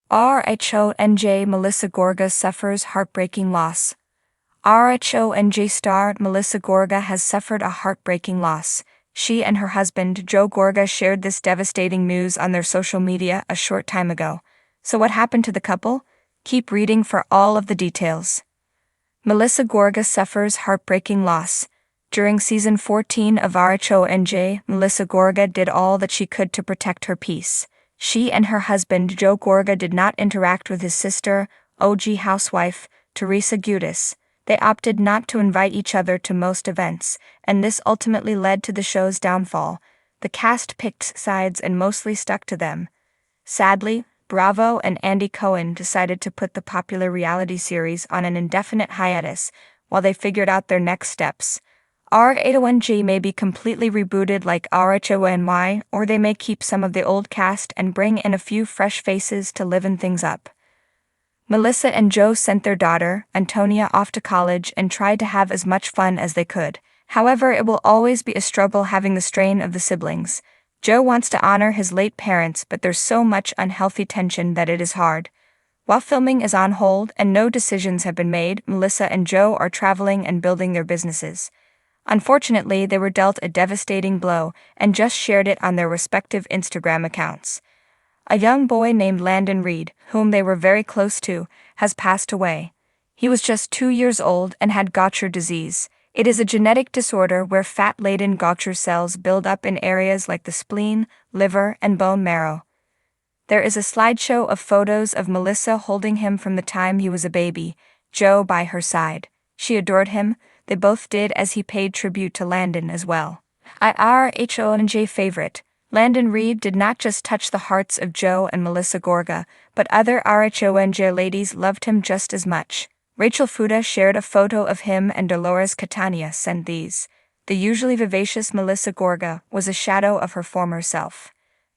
RHONJ Melissa Gorga suffers heartbreaking loss. RHONJ star Melissa Gorga has suffered a heartbreaking loss. She and her husband, Joe Gorga, shared this devastating news on their social media a short time ago. So what happened to the couple? Keep reading for all of the details. Melissa Gorga suffers heartbreaking loss. During season 14 of RHONJ, Melissa Gorga did all that she could to protect her peace. She and her husband, Joe Gorga, did not interact with his sister, OG housewife, Teresa Giudice. They opted not to invite each other to most events, and this ultimately led to the show's downfall. The cast picked sides and mostly stuck to them. Sadly, Bravo and Andy Cohen decided to put the popular reality series on an indefinite hiatus while they figured out their next steps. RHONJ may be completely rebooted like RHONY, or they may keep some of the old cast and bring in a few fresh faces to liven things up. Melissa and Joe sent their daughter, Antonia, off to college and tried to have as much fun as they could. However, it will always be a struggle having the strain of the siblings. Joe wants to honor his late parents, but there's so much unhealthy tension that it is hard. While filming is on hold and no decisions have been made, Melissa and Joe are traveling and building their businesses. Unfortunately, they were dealt a devastating blow and just shared it on their respective Instagram accounts. A young boy named Landon Reed, whom they were very close to, has passed away. He was just 2 years old and had Gaucher disease. It is a genetic disorder where fat-laden Gaucher cells build up in areas like the spleen, liver, and bone marrow. There is a slideshow of photos of Melissa holding him from the time he was a baby, Joe by her side. She adored him. They both did, as he paid tribute to Landon as well. RHONJ favorite. Landon Reed did not just touch the hearts of Joe and Melissa Gorga, but other RHONJ ladies loved him just as much. Rachel Fuda shared a photo of him and Dolores Catania sent these. The usually vivacious Melissa Gorga was a shadow of her former self.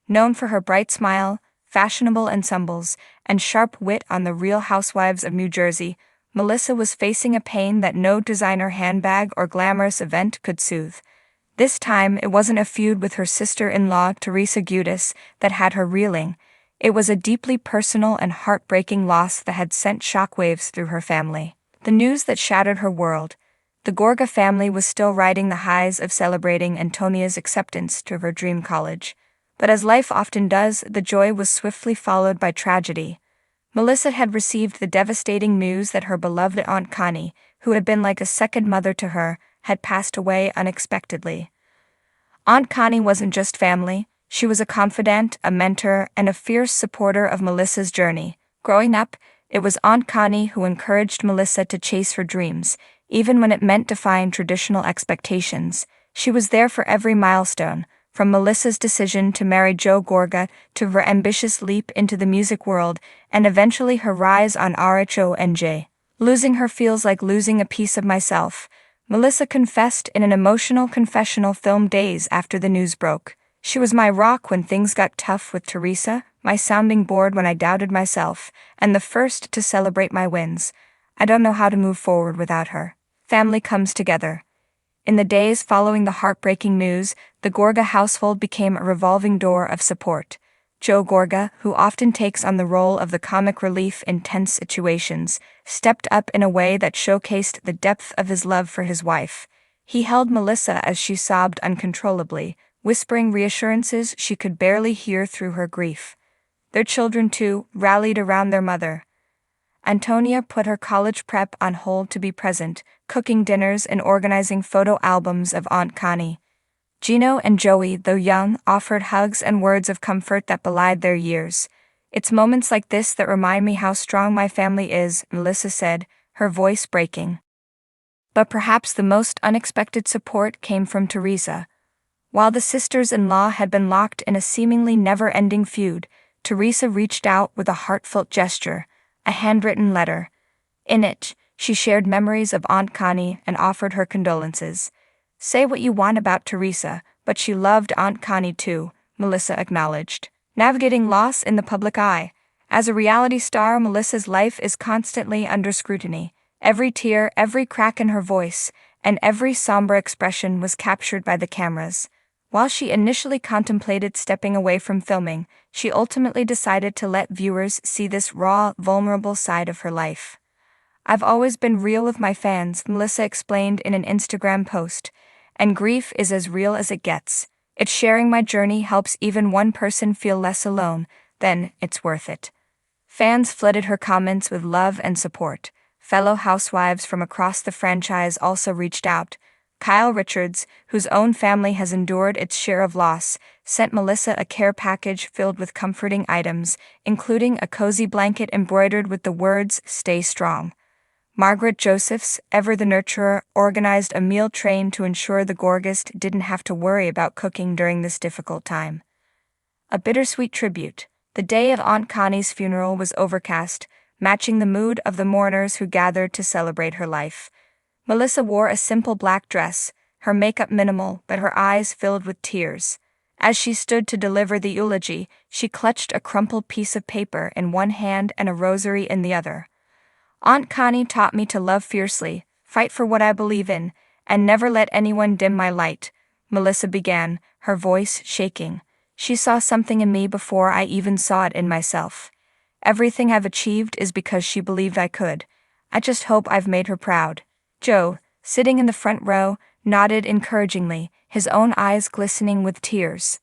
Known for her bright smile, fashionable ensembles, and sharp wit on The Real Housewives of New Jersey, Melissa was facing a pain that no designer handbag or glamorous event could soothe. This time, it wasn't a feud with her sister-in-law, Teresa Giudice, that had her reeling. It was a deeply personal and heartbreaking loss that had sent shockwaves through her family. The news that shattered her world. The Gorga family was still riding the highs of celebrating Antonia's acceptance to her dream college. But as life often does, the joy was swiftly followed by tragedy. Melissa had received the devastating news that her beloved Aunt Connie, who had been like a second mother to her, had passed away unexpectedly. Aunt Connie wasn't just family, she was a confidant, a mentor, and a fierce supporter of Melissa's journey. Growing up, it was Aunt Connie who encouraged Melissa to chase her dreams, even when it meant defying traditional expectations. She was there for every milestone, from Melissa's decision to marry Joe Gorga to her ambitious leap into the music world and eventually her rise on RHONJ. Losing her feels like losing a piece of myself, Melissa confessed in an emotional confessional filmed days after the news broke. She was my rock when things got tough with Teresa, my sounding board when I doubted myself, and the first to celebrate my wins. I don't know how to move forward without her. Family comes together. In the days following the heartbreaking news, the Gorga household became a revolving door of support. Joe Gorga, who often takes on the role of the comic relief in tense situations, stepped up in a way that showcased the depth of his love for his wife. He held Melissa as she sobbed uncontrollably, whispering reassurances she could barely hear through her grief. Their children, too, rallied around their mother. Antonia put her college prep on hold to be present, cooking dinners and organizing photo albums of Aunt Connie. Gino and Joey, though young, offered hugs and words of comfort that belied their years. It's moments like this that remind me how strong my family is, Melissa said, her voice breaking. But perhaps the most unexpected support came from Teresa. While the sisters-in-law had been locked in a seemingly never-ending feud, Teresa reached out with a heartfelt gesture, a handwritten letter. In it, she shared memories of Aunt Connie and offered her condolences. Say what you want about Teresa, but she loved Aunt Connie too, Melissa acknowledged. Navigating loss in the public eye. As a reality star, Melissa's life is constantly under scrutiny. Every tear, every crack in her voice, and every somber expression was captured by the cameras. While she initially contemplated stepping away from filming, she ultimately decided to let viewers see this raw, vulnerable side of her life. "I've always been real with my fans," Melissa explained in an Instagram post, "and grief is as real as it gets. It's sharing my journey helps even one person feel less alone, then it's worth it." Fans flooded her comments with love and support. Fellow housewives from across the franchise also reached out. Kyle Richards, whose own family has endured its share of loss, sent Melissa a care package filled with comforting items, including a cozy blanket embroidered with the words, "Stay strong." Margaret Josephs, ever the nurturer, organized a meal train to ensure the Gorgas didn't have to worry about cooking during this difficult time. A bittersweet tribute. The day of Aunt Connie's funeral was overcast, matching the mood of the mourners who gathered to celebrate her life. Melissa wore a simple black dress, her makeup minimal but her eyes filled with tears. As she stood to deliver the eulogy, she clutched a crumpled piece of paper in one hand and a rosary in the other. "Aunt Connie taught me to love fiercely, fight for what I believe in, and never let anyone dim my light," Melissa began, her voice shaking. "She saw something in me before I even saw it in myself. Everything I've achieved is because she believed I could. I just hope I've made her proud." Joe, sitting in the front row, nodded encouragingly, his own eyes glistening with tears.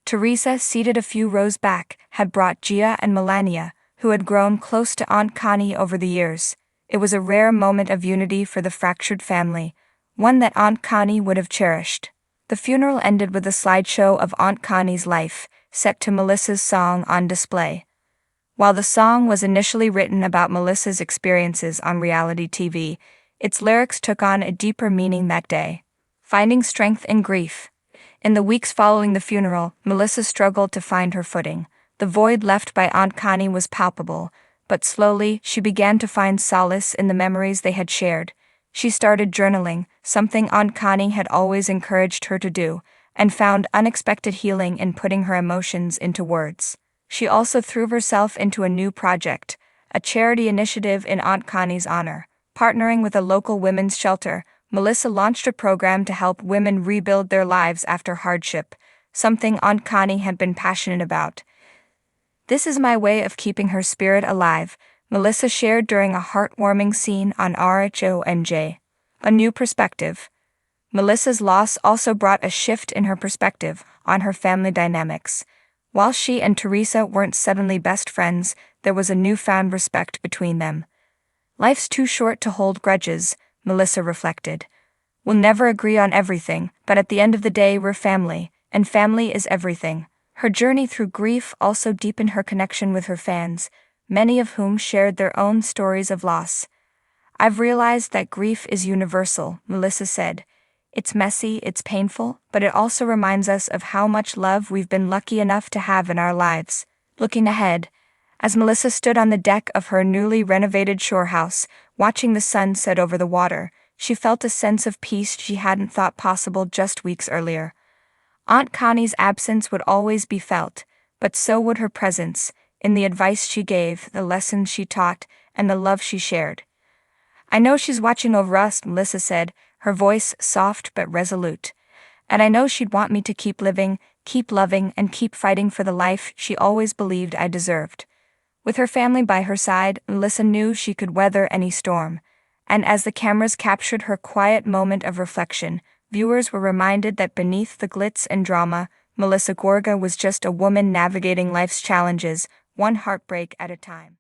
Teresa, seated a few rows back, had brought Gia and Melania, who had grown close to Aunt Connie over the years. It was a rare moment of unity for the fractured family, one that Aunt Connie would have cherished. The funeral ended with a slideshow of Aunt Connie's life, set to Melissa's song on display. While the song was initially written about Melissa's experiences on reality TV, its lyrics took on a deeper meaning that day. Finding strength in grief. In the weeks following the funeral, Melissa struggled to find her footing. The void left by Aunt Connie was palpable, but slowly she began to find solace in the memories they had shared. She started journaling, something Aunt Connie had always encouraged her to do, and found unexpected healing in putting her emotions into words. She also threw herself into a new project, a charity initiative in Aunt Connie's honor. Partnering with a local women's shelter, Melissa launched a program to help women rebuild their lives after hardship, something Aunt Connie had been passionate about. "This is my way of keeping her spirit alive," Melissa shared during a heartwarming scene on RHONJ. A new perspective. Melissa's loss also brought a shift in her perspective on her family dynamics. While she and Teresa weren't suddenly best friends, there was a newfound respect between them. "Life's too short to hold grudges," Melissa reflected. "We'll never agree on everything, but at the end of the day we're family, and family is everything." Her journey through grief also deepened her connection with her fans, many of whom shared their own stories of loss. "I've realized that grief is universal," Melissa said. "It's messy, it's painful, but it also reminds us of how much love we've been lucky enough to have in our lives." Looking ahead, as Melissa stood on the deck of her newly renovated shore house, watching the sun set over the water, she felt a sense of peace she hadn't thought possible just weeks earlier. Aunt Connie's absence would always be felt, but so would her presence, in the advice she gave, the lessons she taught, and the love she shared. "I know she's watching over us," Melissa said, her voice soft but resolute. "And I know she'd want me to keep living, keep loving, and keep fighting for the life she always believed I deserved." With her family by her side, Melissa knew she could weather any storm. And as the cameras captured her quiet moment of reflection, viewers were reminded that beneath the glitz and drama, Melissa Gorga was just a woman navigating life's challenges, one heartbreak at a time.